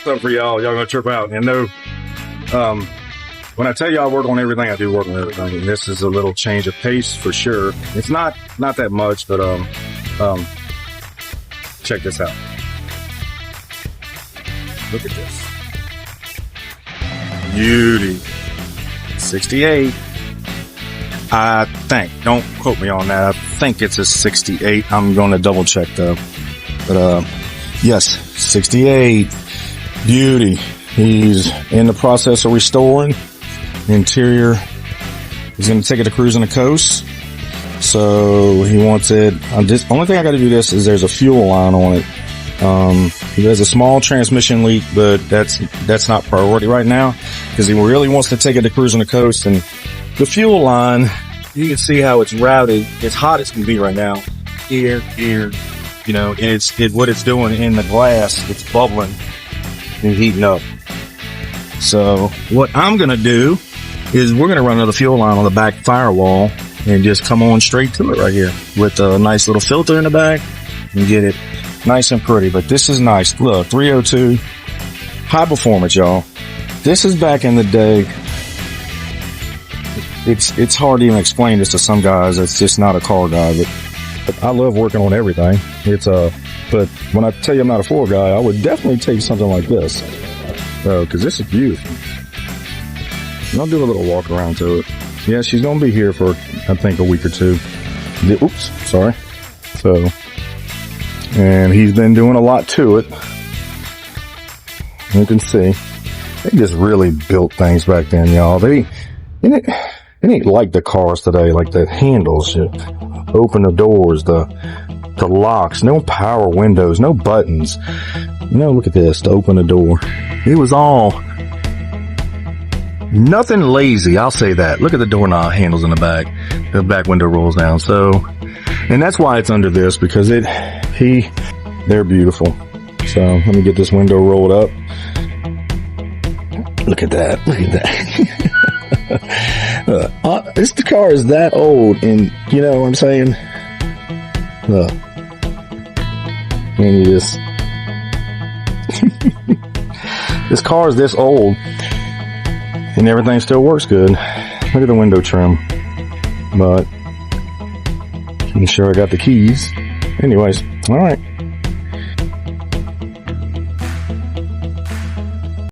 something for y'all. Y'all gonna trip out. And no, when I tell you I work on everything, I do work on everything. And this is a little change of pace for sure. It's not that much, but check this out. Look at this. Beauty. 68. I think. Don't quote me on that. I think it's a 68. I'm going to double check though. But yes, 68. Beauty. He's in the process of restoring. Interior. He's going to take it to cruising the coast. So he wants it. Only thing I got to do this is there's a fuel line on it. There's a small transmission leak, but that's not priority right now because he really wants to take it to cruising the coast. And the fuel line, you can see how it's routed. It's hot as can be right now. Here, you know, and what it's doing in the glass, it's bubbling and heating up. So what I'm going to do is we're going to run another fuel line on the back firewall and just come on straight to it right here with a nice little filter in the back and get it nice and pretty. But this is nice. Look, 302, high performance, y'all. This is back in the day. It's hard to even explain this to some guys. It's just not a car guy, but I love working on everything. But when I tell you I'm not a Ford guy, I would definitely take something like this. Cause this is beautiful. And I'll do a little walk around to it. Yeah, she's going to be here for, I think, a week or two. Oops, sorry. So, and he's been doing a lot to it. You can see. They just really built things back then, y'all. It ain't like the cars today, like the handles, open the doors, the locks, no power windows, no buttons. You know, look at this, to open the door. It was all nothing lazy, I'll say that. Look at the doorknob handles in the back. The back window rolls down. So, and that's why it's under this, because they're beautiful. So let me get this window rolled up. Look at that. Look at that. This car is that old, and you know what I'm saying? Look. And you just this car is this old and everything still works good. Look at the window trim. But I'm sure I got the keys. Anyways, all right.